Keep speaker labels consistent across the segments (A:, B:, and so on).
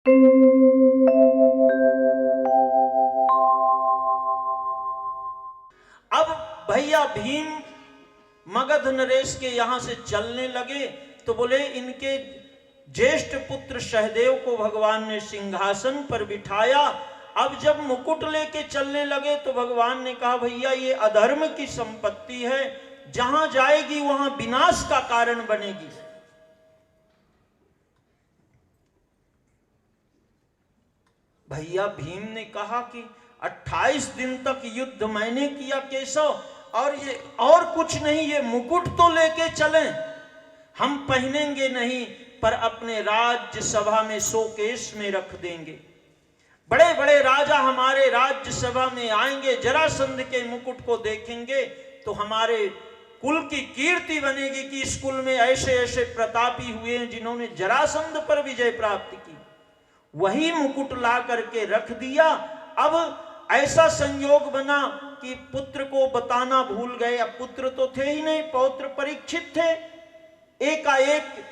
A: अब भैया भीम मगध नरेश के यहां से चलने लगे तो बोले इनके ज्येष्ठ पुत्र सहदेव को भगवान ने सिंहासन पर बिठाया। अब जब मुकुट लेके चलने लगे तो भगवान ने कहा भैया ये अधर्म की संपत्ति है, जहां जाएगी वहां विनाश का कारण बनेगी। भैया भीम ने कहा कि 28 दिन तक युद्ध मैंने किया केशव, और ये और कुछ नहीं, ये मुकुट तो लेके चलें, हम पहनेंगे नहीं पर अपने राज्य सभा में शोकेस में रख देंगे। बड़े बड़े राजा हमारे राज्य सभा में आएंगे, जरासंध के मुकुट को देखेंगे तो हमारे कुल की कीर्ति बनेगी कि इस कुल में ऐसे ऐसे प्रतापी हुए हैं जिन्होंने जरासंध पर विजय प्राप्त की। वही मुकुट ला करके रख दिया। अब ऐसा संयोग बना कि पुत्र को बताना भूल गए। अब पुत्र तो थे ही नहीं, पौत्र परीक्षित थे। एकाएक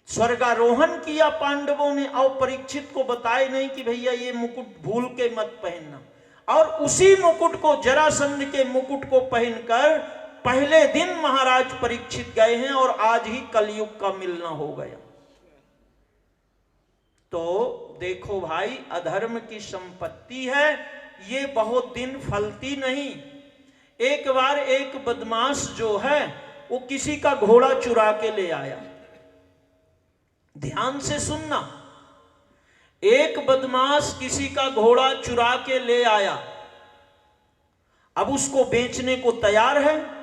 A: स्वर्गारोहण किया पांडवों ने, और परीक्षित को बताए नहीं कि भैया ये मुकुट भूल के मत पहनना। और उसी मुकुट को, जरासंध के मुकुट को पहनकर पहले दिन महाराज परीक्षित गए हैं और आज ही कलयुग का मिलना हो गया। तो देखो भाई, अधर्म की संपत्ति है, ये बहुत दिन फलती नहीं। एक बार एक बदमाश जो है वो किसी का घोड़ा चुरा के ले आया। ध्यान से सुनना, एक बदमाश किसी का घोड़ा चुरा के ले आया। अब उसको बेचने को तैयार है।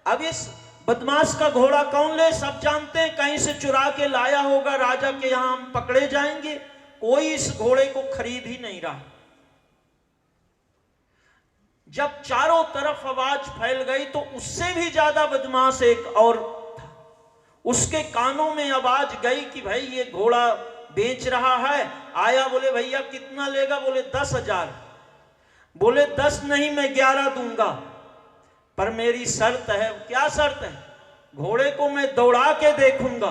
A: अब इस बदमाश का घोड़ा कौन ले, सब जानते हैं, कहीं से चुरा के लाया होगा, राजा के यहां हम पकड़े जाएंगे। कोई इस घोड़े को खरीद ही नहीं रहा। जब चारों तरफ आवाज फैल गई तो उससे भी ज्यादा बदमाश एक और था। उसके कानों में आवाज गई कि भाई ये घोड़ा बेच रहा है। आया, बोले भैया कितना लेगा? बोले 10,000। बोले 10 नहीं, मैं 11 दूंगा, पर मेरी शर्त है। क्या शर्त है? घोड़े को मैं दौड़ा के देखूंगा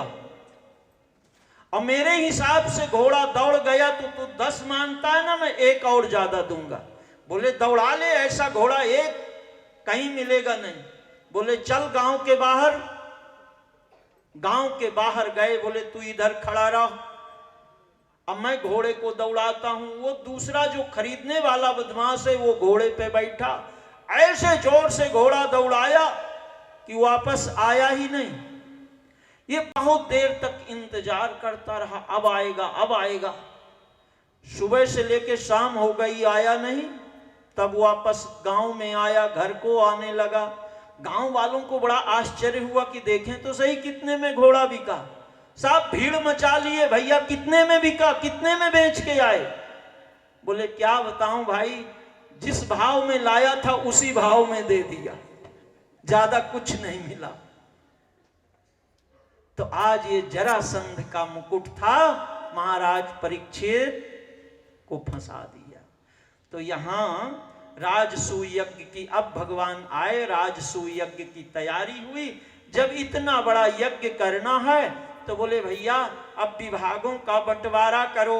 A: और मेरे हिसाब से घोड़ा दौड़ गया तो तू 10 मानता है ना, मैं 1 और ज्यादा दूंगा। बोले दौड़ा ले, ऐसा घोड़ा एक कहीं मिलेगा नहीं। बोले चल गांव के बाहर। गांव के बाहर गए, बोले तू इधर खड़ा रह, अब मैं घोड़े को दौड़ाता हूं। वो दूसरा जो खरीदने वाला बदमाश है वो घोड़े पे बैठा, ऐसे जोर से घोड़ा दौड़ाया कि वापस आया ही नहीं। ये बहुत देर तक इंतजार करता रहा, अब आएगा अब आएगा। सुबह से लेके शाम हो गई, आया नहीं। तब वापस गांव में आया, घर को आने लगा। गांव वालों को बड़ा आश्चर्य हुआ कि देखें तो सही कितने में घोड़ा बिका। सब भीड़ मचा लिए, भैया कितने में बिका, कितने में बेच के आए? बोले क्या बताऊं भाई, जिस भाव में लाया था उसी भाव में दे दिया, ज्यादा कुछ नहीं मिला। तो आज ये जरासंध का मुकुट था, महाराज परीक्षित को फंसा दिया। तो यहां राजसूय यज्ञ की, अब भगवान आए, राजसूय यज्ञ की तैयारी हुई। जब इतना बड़ा यज्ञ करना है तो बोले भैया अब विभागों का बंटवारा करो।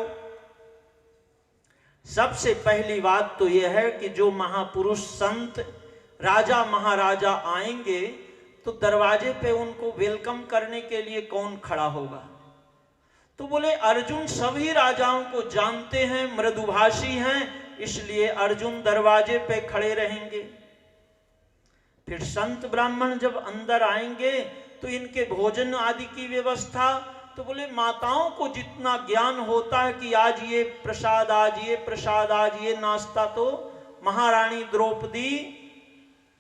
A: सबसे पहली बात तो यह है कि जो महापुरुष संत राजा महाराजा आएंगे तो दरवाजे पे उनको वेलकम करने के लिए कौन खड़ा होगा? तो बोले अर्जुन सभी राजाओं को जानते हैं, मृदुभाषी हैं, इसलिए अर्जुन दरवाजे पे खड़े रहेंगे। फिर संत ब्राह्मण जब अंदर आएंगे तो इनके भोजन आदि की व्यवस्था, तो बोले माताओं को जितना ज्ञान होता है कि आज ये प्रसाद, आज ये प्रसाद, आज ये नाश्ता, तो महारानी द्रौपदी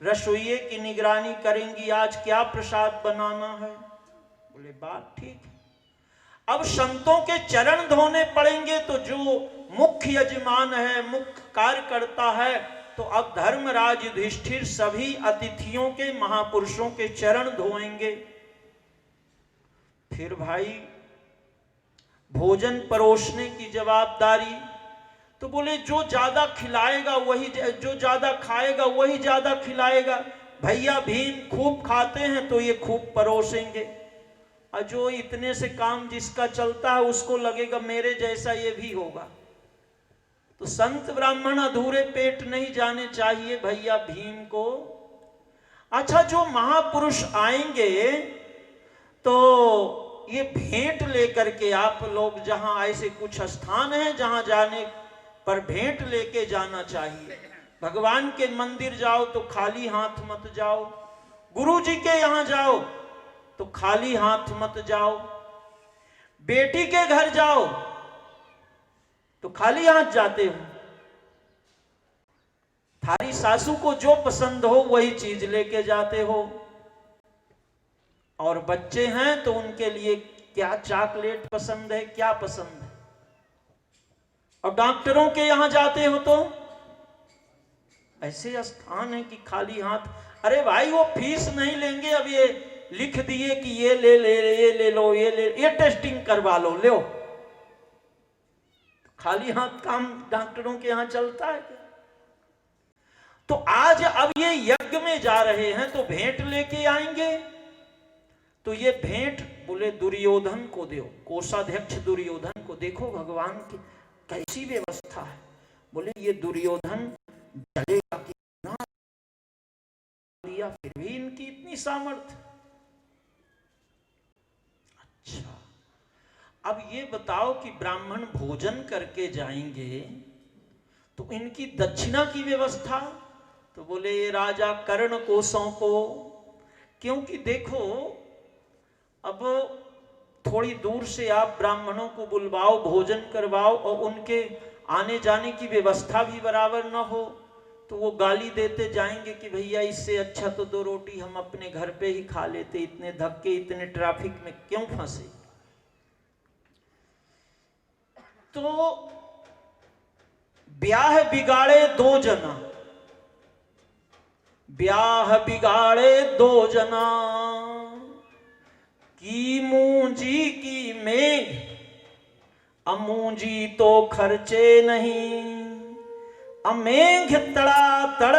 A: रसोइये की निगरानी करेंगी, आज क्या प्रसाद बनाना है। बोले बात ठीक है। अब संतों के चरण धोने पड़ेंगे, तो जो मुख्य यजमान है, मुख्य कार्य करता है, तो अब धर्मराज युधिष्ठिर सभी अतिथियों के, महापुरुषों के चरण धोएंगे। फिर भाई भोजन परोसने की जवाबदारी, तो बोले जो ज्यादा खिलाएगा वही, जो ज्यादा खाएगा वही ज्यादा खिलाएगा। भैया भीम खूब खाते हैं तो ये खूब परोसेंगे। और जो इतने से काम जिसका चलता है उसको लगेगा मेरे जैसा ये भी होगा। तो संत ब्राह्मण अधूरे पेट नहीं जाने चाहिए भैया भीम को। अच्छा, जो महापुरुष आएंगे तो ये भेंट लेकर के, आप लोग जहां ऐसे कुछ स्थान हैं जहां जाने पर भेंट लेके जाना चाहिए। भगवान के मंदिर जाओ तो खाली हाथ मत जाओ, गुरु जी के यहां जाओ तो खाली हाथ मत जाओ, बेटी के घर जाओ तो खाली हाथ जाते हो। थारी सासू को जो पसंद हो वही चीज लेके जाते हो, और बच्चे हैं तो उनके लिए क्या चॉकलेट पसंद है, क्या पसंद है। और डॉक्टरों के यहां जाते हो तो ऐसे स्थान है कि खाली हाथ। अरे भाई वो फीस नहीं लेंगे, अब ये लिख दिए कि ये ले लो, ये टेस्टिंग करवा लो, ले। खाली हाथ काम डॉक्टरों के यहां चलता है क्या? तो आज अब ये यज्ञ में जा रहे हैं तो भेंट लेके आएंगे, तो ये भेंट बोले दुर्योधन को दो, कोषाध्यक्ष दुर्योधन को। देखो भगवान की कैसी व्यवस्था है। बोले ये दुर्योधन जलेगा कि ना दिया, फिर भी इनकी इतनी सामर्थ्य। अच्छा, अब ये बताओ कि ब्राह्मण भोजन करके जाएंगे तो इनकी दक्षिणा की व्यवस्था। तो बोले ये राजा कर्ण को सौंपो, क्योंकि देखो अब थोड़ी दूर से आप ब्राह्मणों को बुलवाओ, भोजन करवाओ, और उनके आने जाने की व्यवस्था भी बराबर न हो तो वो गाली देते जाएंगे कि भैया इससे अच्छा तो 2 रोटी हम अपने घर पे ही खा लेते, इतने धक्के इतने ट्रैफिक में क्यों फंसे। तो ब्याह बिगाड़े 2 जना, ब्याह बिगाड़े 2 जना, की मूंजी की मेघ, अमूंजी तो खर्चे नहीं, अमेघ तड़ा तड़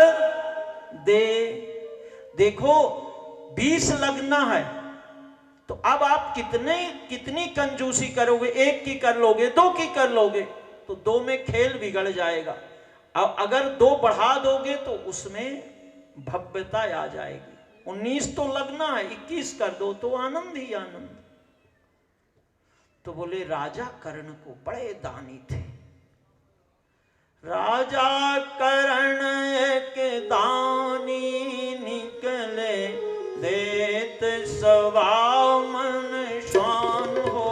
A: दे। देखो 20 लगना है तो अब आप कितनी कंजूसी करोगे, 1 की कर लोगे, 2 की कर लोगे तो 2 में खेल बिगड़ जाएगा। अब अगर 2 बढ़ा दोगे तो उसमें भव्यता आ जाएगी। 19 तो लगना है, 21 कर दो तो आनंद ही आनंद। तो बोले राजा कर्ण को बड़े दानी थे। राजा कर्ण एक दानी निकले, देत सवा मन शान हो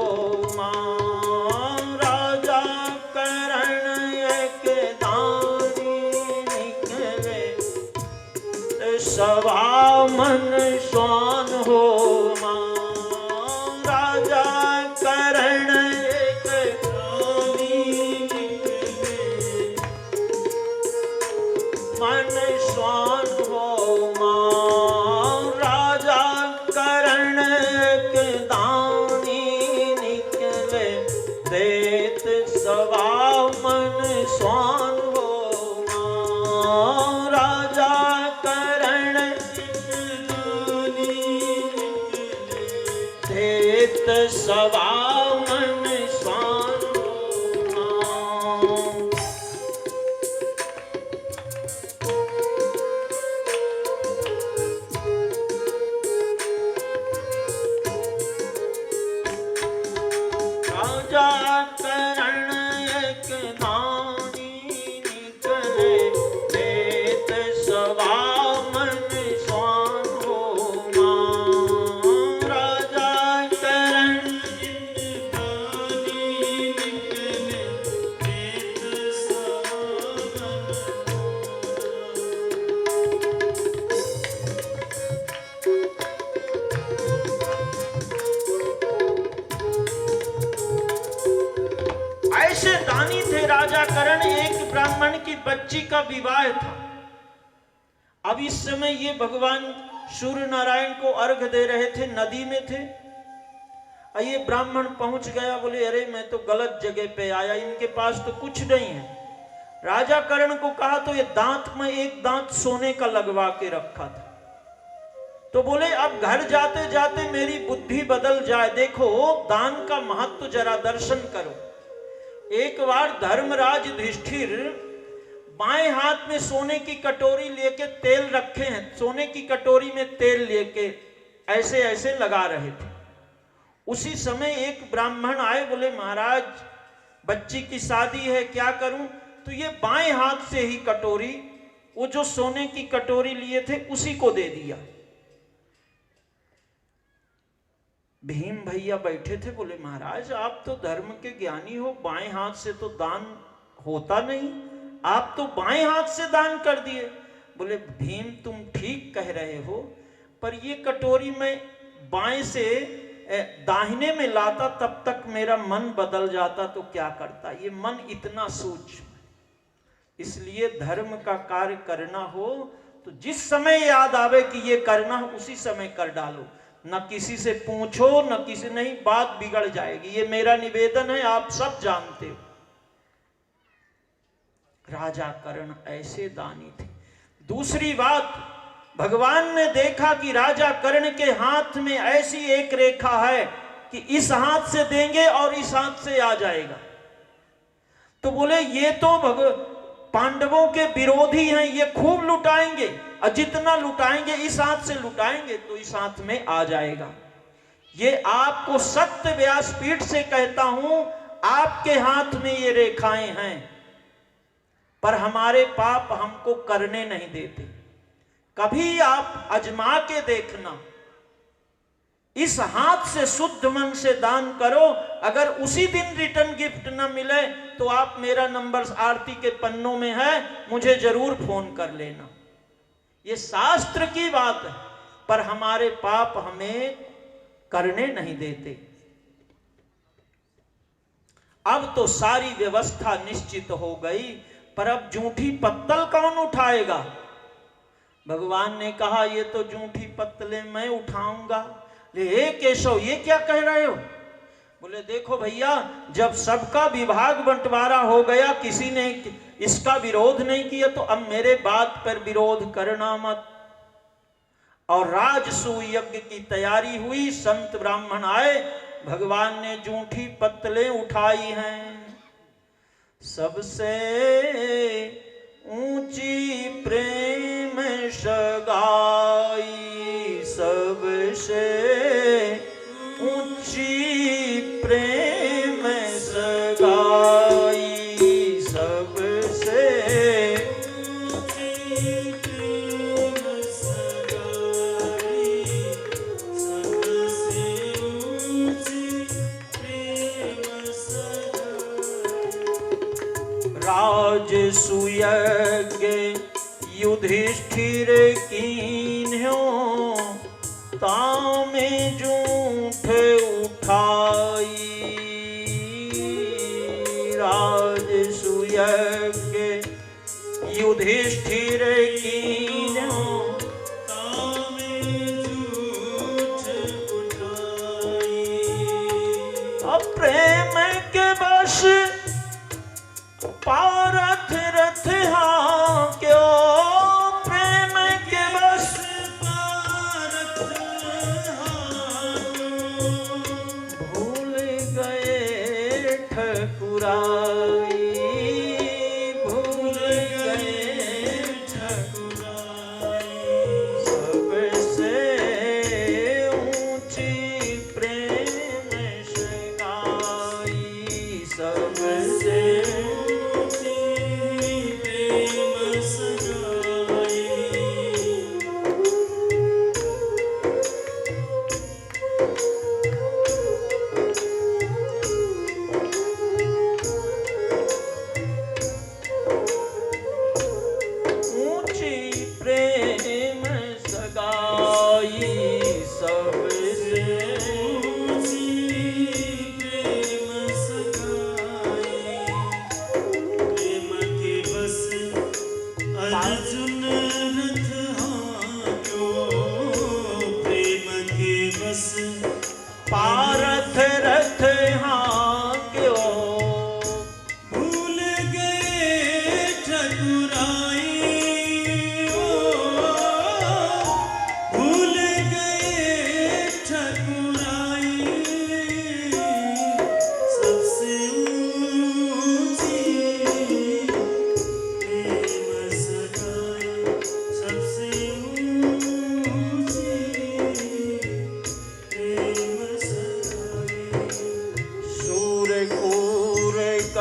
A: मां। राजा कर्ण एक दानी निकले, सवा मन शान हो मां। राजा कर्ण एक दानी निकले, मन स्वान हो मां। राजा कर्ण एक दानी निकले, देत सवा मन स्वान हो मां। राजा कर्ण एक दानी निकले, देत सवा मन स्वान हो मां। राजा कर्ण एक दानी निकले, देत सवा मन स्वान हो मां। राजा कर्ण एक दानी निकले, देत सवा ऐसे दानी थे राजा कर्ण। एक ब्राह्मण की बच्ची का विवाह था। अब इस समय ये भगवान सूर्य नारायण को अर्घ दे रहे थे, नदी में थे। ये ब्राह्मण पहुंच गया, बोले अरे मैं तो गलत जगह पे आया, इनके पास तो कुछ नहीं है। राजा कर्ण को कहा तो ये दांत में एक दांत सोने का लगवा के रखा था। तो बोले अब घर जाते जाते मेरी बुद्धि बदल जाए। देखो दान का महत्व जरा दर्शन करो। एक बार धर्मराज युधिष्ठिर बाएं हाथ में सोने की कटोरी लेके तेल रखे हैं, सोने की कटोरी में तेल लेके ऐसे ऐसे लगा रहे थे। उसी समय एक ब्राह्मण आए, बोले महाराज बच्ची की शादी है, क्या करूं? तो ये बाएं हाथ से ही कटोरी, वो जो सोने की कटोरी लिए थे उसी को दे दिया। भीम भैया बैठे थे, बोले महाराज आप तो धर्म के ज्ञानी हो, बाएं हाथ से तो दान होता नहीं, आप तो बाएं हाथ से दान कर दिए। बोले भीम तुम ठीक कह रहे हो, पर ये कटोरी मैं बाएं से दाहिने में लाता तब तक मेरा मन बदल जाता तो क्या करता। ये मन इतना सूक्ष्म, इसलिए धर्म का कार्य करना हो तो जिस समय याद आवे कि ये करना हो उसी समय कर डालो, न किसी से पूछो न किसी, नहीं बात बिगड़ जाएगी। ये मेरा निवेदन है, आप सब जानते हो। राजा कर्ण ऐसे दानी थे। दूसरी बात, भगवान ने देखा कि राजा कर्ण के हाथ में ऐसी एक रेखा है कि इस हाथ से देंगे और इस हाथ से आ जाएगा। तो बोले ये तो पांडवों के विरोधी हैं, ये खूब लुटाएंगे, और जितना लुटाएंगे इस हाथ से लुटाएंगे तो इस हाथ में आ जाएगा। ये आपको सत्य व्यासपीठ से कहता हूं, आपके हाथ में ये रेखाएं हैं, पर हमारे पाप हमको करने नहीं देते। कभी आप अजमा के देखना, इस हाथ से शुद्ध मन से दान करो, अगर उसी दिन रिटर्न गिफ्ट न मिले तो आप, मेरा नंबर आरती के पन्नों में है, मुझे जरूर फोन कर लेना। ये शास्त्र की बात है, पर हमारे पाप हमें करने नहीं देते। अब तो सारी व्यवस्था निश्चित हो गई, पर अब जूठी पत्तल कौन उठाएगा? भगवान ने कहा ये तो जूठी पत्तलें मैं उठाऊंगा। ले केशव ये क्या कह रहे हो? बोले देखो भैया, जब सबका विभाग बंटवारा हो गया, किसी ने इसका विरोध नहीं किया, तो अब मेरे बात पर विरोध करना मत। और राजसूय यज्ञ की तैयारी हुई, संत ब्राह्मण आए, भगवान ने जूठी पत्तलें उठाई हैं। सबसे ऊंची प्रेम सगाई, सबसे ऊंची प्रेम सगाई, सबसे ऊंची प्रेम सगाई, सबसे ऊंची प्रेम सगाई। राजसूय युधिष्ठिर कीन्ह्यो, तामे जूठ उठाई। राजसूय युधिष्ठिर कीन्ह्यो, तामे जूठ उठाई। प्रेम के बस पारथ रथ क्यों, प्रेम के बस पारथ भूल गए ठकुराई, भूल गए ठकुराई। सबसे ऊंची प्रेम सगाई, सबसे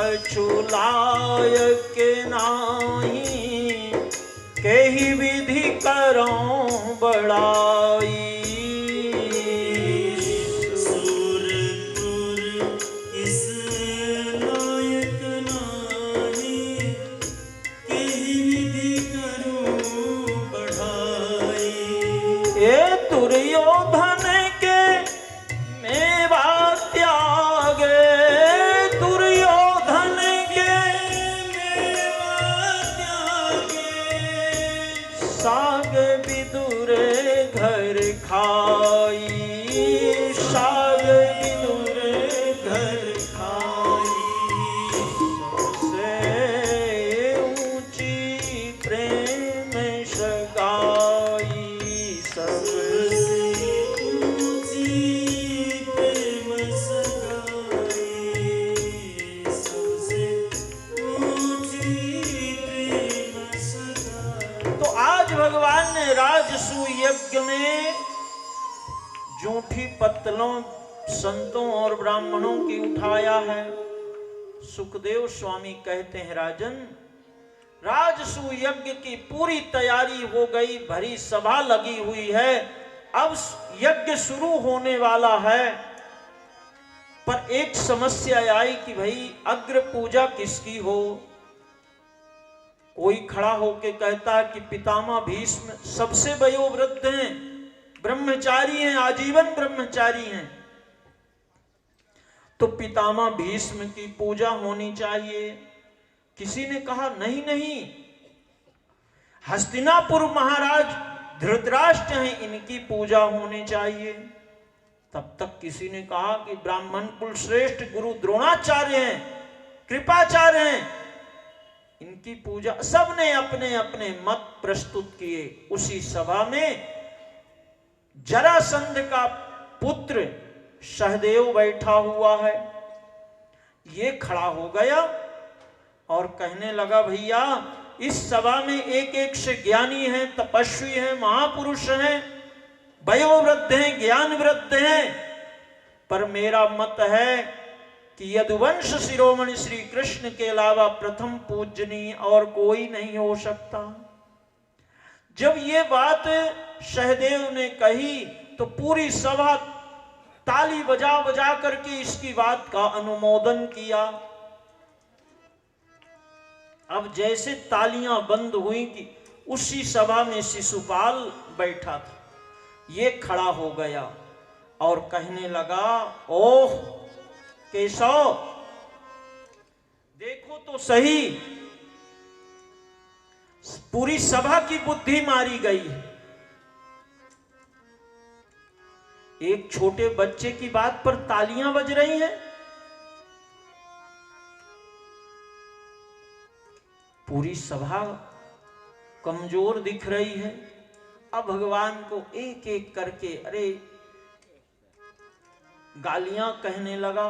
A: कछु लायक नाही, केहि विधि करो बड़ाई। दुर्योधन के मेवा त्यागे, दुर्योधन के मेवा त्यागे, साग विदुर घर खाई, साग विदुर घर खाई। सबसे ऊंची प्रेम सगाई, भगवान ने राजसूय यज्ञ में जूठी पत्तलों संतों और ब्राह्मणों की उठाया है। सुखदेव स्वामी कहते हैं, राजन, राजसूय यज्ञ की पूरी तैयारी हो गई, भरी सभा लगी हुई है, अब यज्ञ शुरू होने वाला है। पर एक समस्या आई कि भाई अग्र पूजा किसकी हो। कोई खड़ा होके कहता है कि पितामह भीष्म सबसे वयोवृद्ध हैं, ब्रह्मचारी हैं, आजीवन ब्रह्मचारी हैं, तो पितामह भीष्म की पूजा होनी चाहिए। किसी ने कहा नहीं नहीं, हस्तिनापुर महाराज धृतराष्ट्र हैं, इनकी पूजा होनी चाहिए। तब तक किसी ने कहा कि ब्राह्मण कुल श्रेष्ठ गुरु द्रोणाचार्य हैं, कृपाचार्य हैं, इनकी पूजा। सबने अपने अपने मत प्रस्तुत किए। उसी सभा में जरासंध का पुत्र सहदेव बैठा हुआ है। ये खड़ा हो गया और कहने लगा, भैया इस सभा में एक एक से ज्ञानी हैं, तपस्वी हैं, महापुरुष हैं, वयोवृद्ध हैं, ज्ञानवृद्ध हैं, पर मेरा मत है कि यदुवंश शिरोमणि श्री कृष्ण के अलावा प्रथम पूजनीय और कोई नहीं हो सकता। जब ये बात सहदेव ने कही तो पूरी सभा ताली बजा बजा करके इसकी बात का अनुमोदन किया। अब जैसे तालियां बंद हुई कि उसी सभा में शिशुपाल बैठा था, ये खड़ा हो गया और कहने लगा, ओह केशव देखो तो सही, पूरी सभा की बुद्धि मारी गई है। एक छोटे बच्चे की बात पर तालियां बज रही हैं। पूरी सभा कमजोर दिख रही है। अब भगवान को एक एक करके अरे गालियां कहने लगा।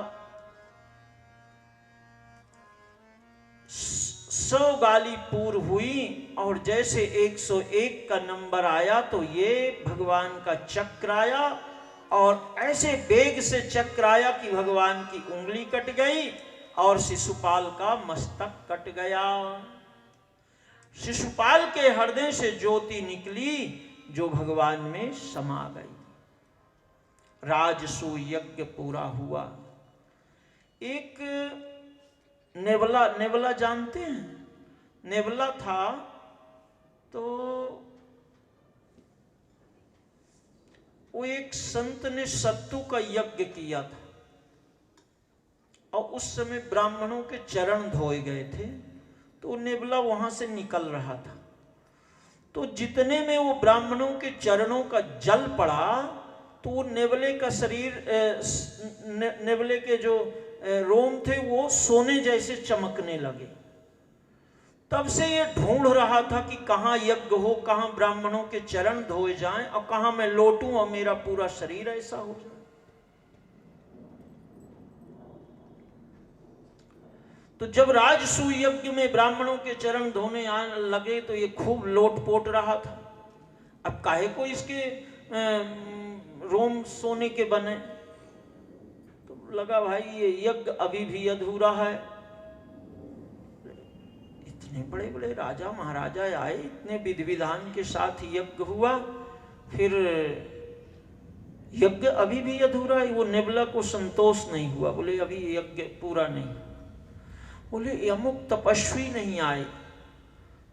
A: 100 गाली पूर्व हुई और जैसे 101 का नंबर आया तो ये भगवान का चक्र आया और ऐसे वेग से चक्र आया कि भगवान की उंगली कट गई और शिशुपाल का मस्तक कट गया। शिशुपाल के हृदय से ज्योति निकली जो भगवान में समा गई। राजसूय यज्ञ पूरा हुआ। एक नेवला जानते हैं? नेवला था तो वो एक संत ने सत्तू का यज्ञ किया था और उस समय ब्राह्मणों के चरण धोए गए थे, तो नेवला वहां से निकल रहा था। तो जितने में वो ब्राह्मणों के चरणों का जल पड़ा तो वो नेवले का शरीर, नेवले के जो रोम थे वो सोने जैसे चमकने लगे। तब से ये ढूंढ रहा था कि कहाँ यज्ञ हो, कहाँ ब्राह्मणों के चरण धोए जाएं और कहाँ मैं लौटूं और मेरा पूरा शरीर ऐसा हो जाए। तो जब राजसूय यज्ञ में ब्राह्मणों के चरण धोने आने लगे तो ये खूब लोटपोट रहा था। अब काहे को इसके रोम सोने के बने, तो लगा भाई ये यज्ञ अभी भी अधूरा है, इतने बड़े बड़े राजा महाराजा आए, इतने विधि विधान के साथ यज्ञ हुआ, फिर यज्ञ अभी भी अधूरा है। वो नेबला को संतोष नहीं हुआ, बोले अभी यज्ञ पूरा नहीं। बोले अमुक तपस्वी नहीं आए।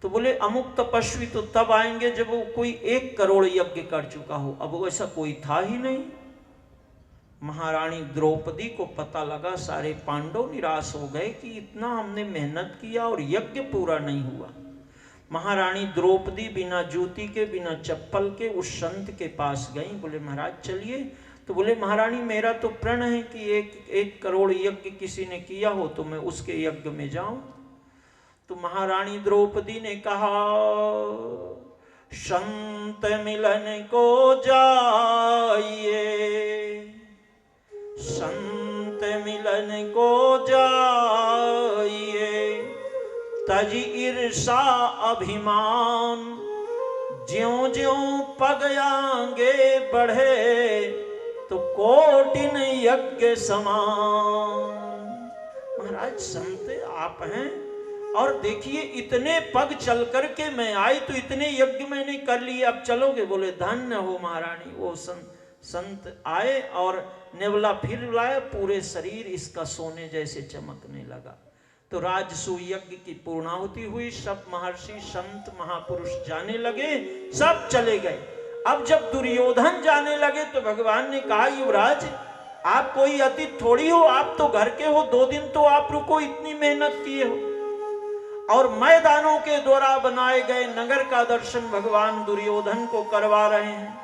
A: तो बोले अमुक तपस्वी तो तब आएंगे जब वो कोई 1 करोड़ यज्ञ कर चुका हो। अब वो ऐसा कोई था ही नहीं। महारानी द्रौपदी को पता लगा, सारे पांडव निराश हो गए कि इतना हमने मेहनत किया और यज्ञ पूरा नहीं हुआ। महारानी द्रौपदी बिना जूती के बिना चप्पल के उस संत के पास गई। बोले महाराज चलिए। तो बोले महारानी मेरा तो प्रण है कि 1 करोड़ यज्ञ किसी ने किया हो तो मैं उसके यज्ञ में जाऊं। तो महारानी द्रौपदी ने कहा संत मिलन को जाइए, संत मिलन को जाइए, तज ईर्षा अभिमान, ज्यों ज्यों पग आगे बढ़े तो कोटिन यज्ञ समान। महाराज संत आप हैं और देखिए इतने पग चल करके मैं आई तो इतने यज्ञ मैंने कर लिए, अब चलोगे? बोले धन्य हो महारानी। वो संत आए और नेवला फिर लाए, पूरे शरीर इसका सोने जैसे चमकने लगा। तो राजसूय यज्ञ की पूर्णाहुति हुई, सब महर्षि संत महापुरुष जाने लगे, सब चले गए। अब जब दुर्योधन जाने लगे तो भगवान ने कहा युवराज आप कोई अतिथि थोड़ी हो, आप तो घर के हो, 2 दिन तो आप रुको, इतनी मेहनत किए हो। और मैदानों के द्वारा बनाए गए नगर का दर्शन भगवान दुर्योधन को करवा रहे हैं।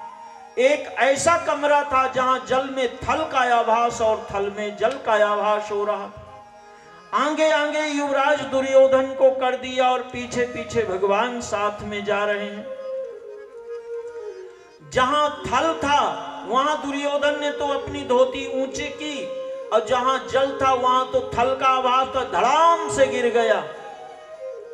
A: एक ऐसा कमरा था जहां जल में थल का आभास और थल में जल का आभास हो रहा। आगे आगे युवराज दुर्योधन को कर दिया और पीछे पीछे भगवान साथ में जा रहे हैं। जहां थल था वहां दुर्योधन ने तो अपनी धोती ऊंची की, और जहां जल था वहां तो थल का आभास था, धड़ाम से गिर गया।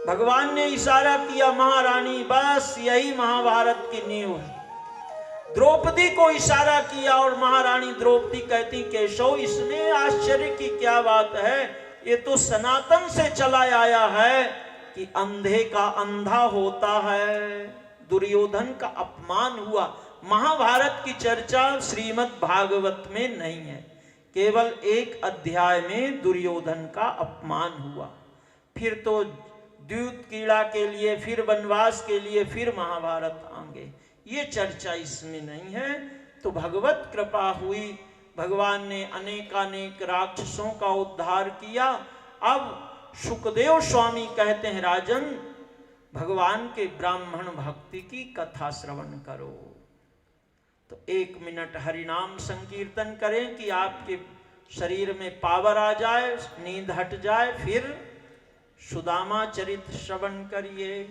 A: भगवान ने इशारा किया महारानी बस यही महाभारत की नींव है। द्रौपदी को इशारा किया और महारानी द्रौपदी कहती केशव इसमें आश्चर्य की क्या बात है, ये तो सनातन से चला आया है कि अंधे का अंधा होता है। दुर्योधन का अपमान हुआ। महाभारत की चर्चा श्रीमद् भागवत में नहीं है, केवल 1 अध्याय में दुर्योधन का अपमान हुआ। फिर तो द्यूत कीड़ा के लिए, फिर वनवास के लिए, फिर महाभारत आगे, ये चर्चा इसमें नहीं है। तो भगवत कृपा हुई, भगवान ने अनेकानेक राक्षसों का उद्धार किया। अब शुकदेव स्वामी कहते हैं राजन भगवान के ब्राह्मण भक्ति की कथा श्रवण करो। तो 1 मिनट हरिनाम संकीर्तन करें कि आपके शरीर में पावर आ जाए, नींद हट जाए, फिर सुदामा चरित श्रवण करिए।